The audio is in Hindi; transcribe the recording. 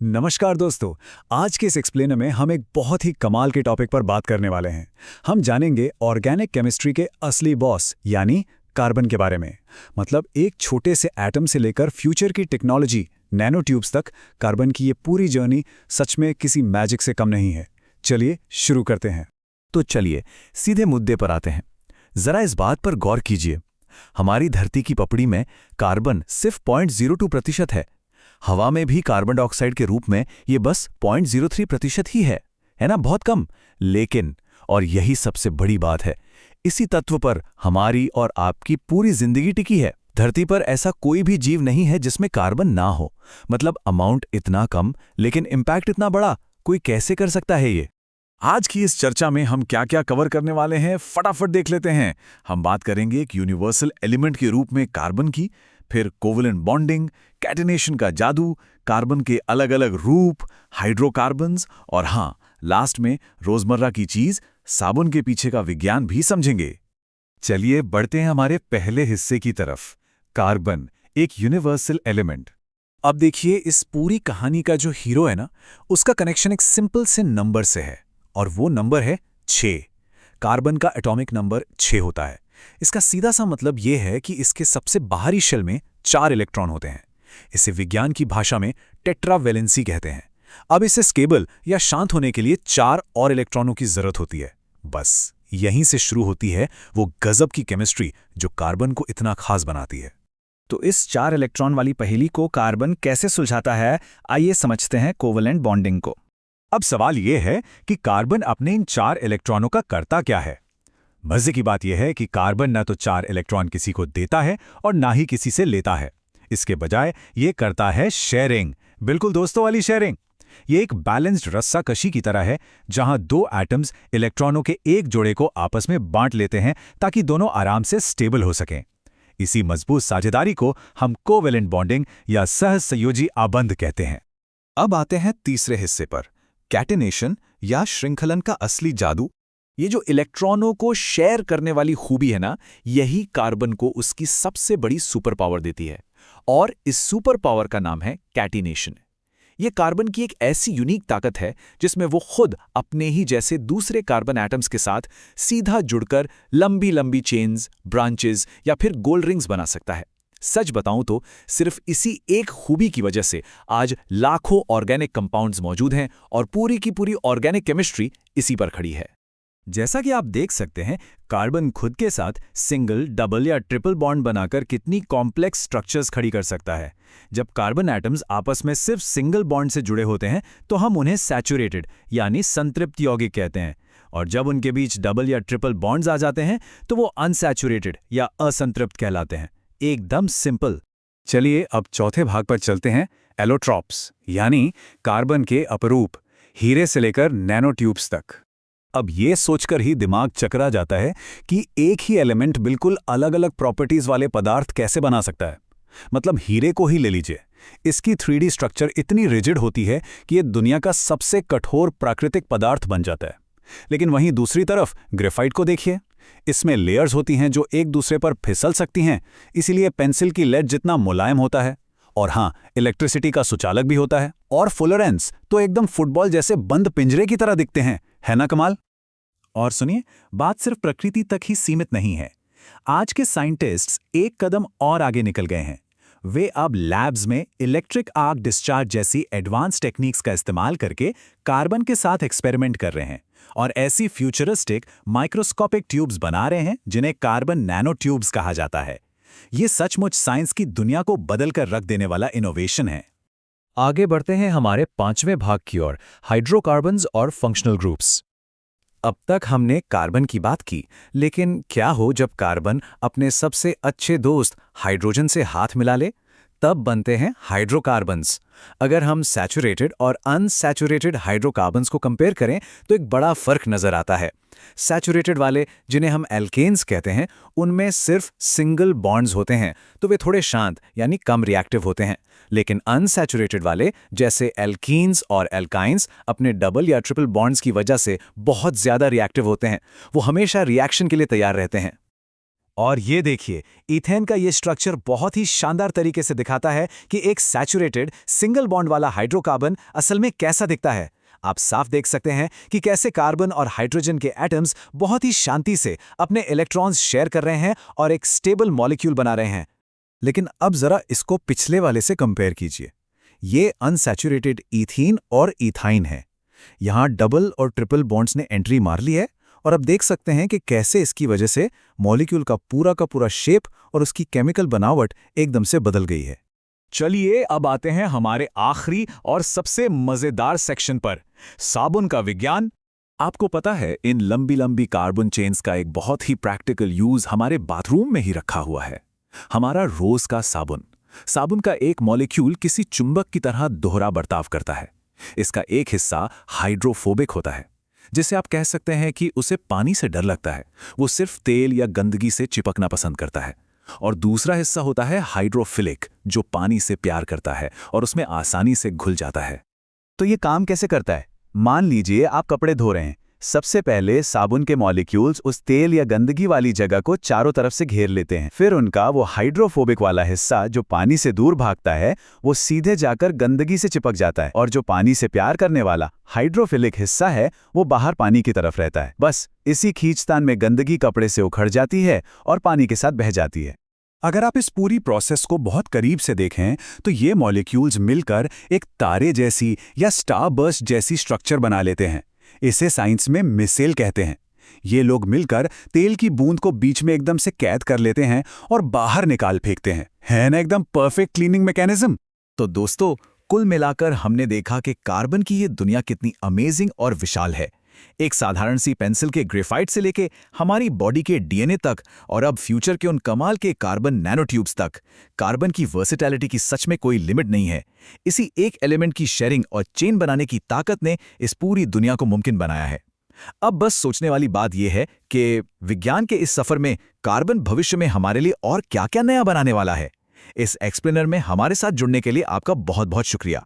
नमस्कार दोस्तों। आज के इस एक्सप्लेनर में हम एक बहुत ही कमाल के टॉपिक पर बात करने वाले हैं। हम जानेंगे ऑर्गेनिक केमिस्ट्री के असली बॉस यानी कार्बन के बारे में। मतलब एक छोटे से एटम से लेकर फ्यूचर की टेक्नोलॉजी नैनो ट्यूब्स तक कार्बन की ये पूरी जर्नी सच में किसी मैजिक से कम नहीं है। चलिए शुरू करते हैं। तो चलिए सीधे मुद्दे पर आते हैं। जरा इस बात पर गौर कीजिए, हमारी धरती की पपड़ी में कार्बन सिर्फ 0.02% है। हवा में भी कार्बन डाइऑक्साइड के रूप में ये बस 0.03% ही है ना, बहुत कम। लेकिन, और यही सबसे बड़ी बात है, इसी तत्व पर हमारी और आपकी पूरी जिंदगी टिकी है। धरती पर ऐसा कोई भी जीव नहीं है जिसमें कार्बन ना हो। मतलब अमाउंट इतना कम लेकिन इम्पैक्ट इतना बड़ा, कोई कैसे कर सकता है ये? आज की इस चर्चा में हम क्या क्या कवर करने वाले हैं, फटाफट देख लेते हैं। हम बात करेंगे एक यूनिवर्सल एलिमेंट के रूप में कार्बन की, फिर कोवलेंट बॉन्डिंग, कैटिनेशन का जादू, कार्बन के अलग अलग रूप, हाइड्रोकार्बन्स, और हाँ, लास्ट में रोजमर्रा की चीज साबुन के पीछे का विज्ञान भी समझेंगे। चलिए बढ़ते हैं हमारे पहले हिस्से की तरफ। कार्बन, एक यूनिवर्सल एलिमेंट। अब देखिए, इस पूरी कहानी का जो हीरो है ना, उसका कनेक्शन एक सिंपल से नंबर से है, और वो नंबर है 6। कार्बन का एटॉमिक नंबर 6 होता है। इसका सीधा सा मतलब ये है कि इसके सबसे बाहरी शेल में 4 इलेक्ट्रॉन होते हैं। इसे विज्ञान की भाषा में टेट्रावैलेंसी कहते हैं। अब इसे स्टेबल या शांत होने के लिए 4 और इलेक्ट्रॉनों की जरूरत होती है। बस यहीं से शुरू होती है वो गजब की केमिस्ट्री जो कार्बन को इतना खास बनाती है। तो इस 4 इलेक्ट्रॉन वाली पहेली को कार्बन कैसे सुलझाता है, आइए समझते हैं कोवलेंट बॉन्डिंग को। अब सवाल यह है कि कार्बन अपने इन 4 इलेक्ट्रॉनों का करता क्या है। मजे की बात यह है कि कार्बन न तो 4 इलेक्ट्रॉन किसी को देता है और ना ही किसी से लेता है। इसके बजाय ये करता है शेयरिंग, बिल्कुल दोस्तों वाली शेयरिंग। ये एक बैलेंस्ड रस्साकशी की तरह है, जहां 2 एटम्स इलेक्ट्रॉनों के एक जोड़े को आपस में बांट लेते हैं ताकि दोनों आराम से स्टेबल हो सकें। इसी मजबूत साझेदारी को हम कोवेलेंट बॉन्डिंग या सहसंयोजी आबंध कहते हैं। अब आते हैं तीसरे हिस्से पर, कैटिनेशन या श्रृंखलन का असली जादू। ये जो इलेक्ट्रॉनों को शेयर करने वाली खूबी है ना, यही कार्बन को उसकी सबसे बड़ी सुपर पावर देती है। और इस सुपर पावर का नाम है कैटिनेशन। ये कार्बन की एक ऐसी यूनिक ताकत है जिसमें वो खुद अपने ही जैसे दूसरे कार्बन एटम्स के साथ सीधा जुड़कर लंबी लंबी चेन्स, ब्रांचेस या फिर गोल्ड रिंग्स बना सकता है। सच बताऊं तो सिर्फ इसी एक खूबी की वजह से आज लाखों ऑर्गेनिक कंपाउंड्स मौजूद हैं और पूरी की पूरी ऑर्गेनिक केमिस्ट्री इसी पर खड़ी है। जैसा कि आप देख सकते हैं, कार्बन खुद के साथ सिंगल, डबल या ट्रिपल बॉन्ड बनाकर कितनी कॉम्प्लेक्स स्ट्रक्चर्स खड़ी कर सकता है। जब कार्बन एटम्स आपस में सिर्फ सिंगल बॉन्ड से जुड़े होते हैं तो हम उन्हें सैचुरेटेड यानी संतृप्त यौगिक कहते हैं, और जब उनके बीच डबल या ट्रिपल बॉन्ड्स आ जाते हैं तो वो अनसैचुरेटेड या असंतृप्त कहलाते हैं। एकदम सिंपल। चलिए अब चौथे भाग पर चलते हैं, एलोट्रॉप्स यानी कार्बन के अपरूप, हीरे से लेकर नैनो ट्यूब्स तक। अब ये सोचकर ही दिमाग चकरा जाता है कि एक ही एलिमेंट बिल्कुल अलग अलग प्रॉपर्टीज वाले पदार्थ कैसे बना सकता है। मतलब हीरे को ही ले लीजिए, इसकी 3D स्ट्रक्चर इतनी रिजिड होती है कि ये दुनिया का सबसे कठोर प्राकृतिक पदार्थ बन जाता है। लेकिन वहीं दूसरी तरफ ग्रेफाइट को देखिए, इसमें लेयर्स होती हैं जो एक दूसरे पर फिसल सकती हैं, इसीलिए पेंसिल की लेड जितना मुलायम होता है। और हाँ, इलेक्ट्रिसिटी का सुचालक भी होता है, और फुलरेंस तो एकदम फुटबॉल जैसे बंद पिंजरे की तरह दिखते हैं, है ना कमाल। और सुनिए, बात सिर्फ प्रकृति तक ही सीमित नहीं है। आज के साइंटिस्ट्स एक कदम और आगे निकल गए हैं। वे अब लैब्स में इलेक्ट्रिक आर्क डिस्चार्ज जैसी एडवांस टेक्निक्स का इस्तेमाल करके कार्बन के साथ एक्सपेरिमेंट कर रहे हैं और ऐसी फ्यूचरिस्टिक माइक्रोस्कोपिक ट्यूब्स बना रहे हैं जिन्हें कार्बन नैनो ट्यूब्स कहा जाता है। ये सचमुच साइंस की दुनिया को बदल कर रख देने वाला इनोवेशन है। आगे बढ़ते हैं हमारे 5वें भाग की ओर, हाइड्रोकार्बन्स और फंक्शनल ग्रुप्स। अब तक हमने कार्बन की बात की, लेकिन क्या हो जब कार्बन अपने सबसे अच्छे दोस्त हाइड्रोजन से हाथ मिला ले? तब बनते हैं हाइड्रोकार्बन्स। अगर हम सैचुरेटेड और अनसैचुरेटेड हाइड्रोकार्बन्स को कंपेयर करें तो एक बड़ा फर्क नजर आता है। सैचुरेटेड वाले, जिन्हें हम एल्केन्स कहते हैं, उनमें सिर्फ सिंगल बॉन्ड्स होते हैं, तो वे थोड़े शांत यानी कम रिएक्टिव होते हैं। लेकिन अनसैचुरेटेड वाले जैसे एल्कीन्स और एल्काइंस अपने डबल या ट्रिपल बॉन्ड्स की वजह से बहुत ज्यादा रिएक्टिव होते हैं। वो हमेशा रिएक्शन के लिए तैयार रहते हैं। और ये देखिए, ईथेन का ये स्ट्रक्चर बहुत ही शानदार तरीके से दिखाता है कि एक सैचुरेटेड सिंगल बॉन्ड वाला हाइड्रोकार्बन असल में कैसा दिखता है। आप साफ देख सकते हैं कि कैसे कार्बन और हाइड्रोजन के एटम्स बहुत ही शांति से अपने इलेक्ट्रॉन्स शेयर कर रहे हैं और एक स्टेबल मॉलिक्यूल बना रहे हैं। लेकिन अब जरा इसको पिछले वाले से कंपेयर कीजिए। ये अनसैचुरेटेड ईथीन और इथाइन है। यहाँ डबल और ट्रिपल बॉन्ड्स ने एंट्री मार ली है और अब देख सकते हैं कि कैसे इसकी वजह से मॉलिक्यूल का पूरा शेप और उसकी केमिकल बनावट एकदम से बदल गई है। चलिए अब आते हैं हमारे आखिरी और सबसे मजेदार सेक्शन पर, साबुन का विज्ञान। आपको पता है, इन लंबी लंबी कार्बन चेन्स का एक बहुत ही प्रैक्टिकल यूज हमारे बाथरूम में ही रखा हुआ है। हमारा रोज का साबुन। साबुन का एक मॉलिक्यूल किसी चुंबक की तरह दोहरा बर्ताव करता है। इसका एक हिस्सा हाइड्रोफोबिक होता है, जिसे आप कह सकते हैं कि उसे पानी से डर लगता है। वो सिर्फ तेल या गंदगी से चिपकना पसंद करता है। और दूसरा हिस्सा होता है हाइड्रोफिलिक, जो पानी से प्यार करता है और उसमें आसानी से घुल जाता है। तो ये काम कैसे करता है? मान लीजिए आप कपड़े धो रहे हैं। सबसे पहले साबुन के मॉलिक्यूल्स उस तेल या गंदगी वाली जगह को चारों तरफ से घेर लेते हैं। फिर उनका वो हाइड्रोफोबिक वाला हिस्सा जो पानी से दूर भागता है, वो सीधे जाकर गंदगी से चिपक जाता है, और जो पानी से प्यार करने वाला हाइड्रोफिलिक हिस्सा है, वो बाहर पानी की तरफ रहता है। बस इसी खींचतान में गंदगी कपड़े से उखड़ जाती है और पानी के साथ बह जाती है। अगर आप इस पूरी प्रोसेस को बहुत करीब से देखें तो ये मॉलिक्यूल्स मिलकर एक तारे जैसी या स्टारबर्स्ट जैसी स्ट्रक्चर बना लेते हैं। इसे साइंस में मिसेल कहते हैं। ये लोग मिलकर तेल की बूंद को बीच में एकदम से कैद कर लेते हैं और बाहर निकाल फेंकते हैं। है ना एकदम परफेक्ट क्लीनिंग मैकेनिज्म। तो दोस्तों, कुल मिलाकर हमने देखा कि कार्बन की ये दुनिया कितनी अमेजिंग और विशाल है। एक साधारण सी पेंसिल के ग्रेफाइट से लेके हमारी बॉडी के डीएनए तक, और अब फ्यूचर के उन कमाल के कार्बन नैनोट्यूब्स तक, कार्बन की वर्सेटैलिटी की सच में कोई लिमिट नहीं है। इसी एक एलिमेंट की शेयरिंग और चेन बनाने की ताकत ने इस पूरी दुनिया को मुमकिन बनाया है। अब बस सोचने वाली बात यह है कि विज्ञान के इस सफर में कार्बन भविष्य में हमारे लिए और क्या क्या नया बनाने वाला है। इस एक्सप्लेनर में हमारे साथ जुड़ने के लिए आपका बहुत बहुत शुक्रिया।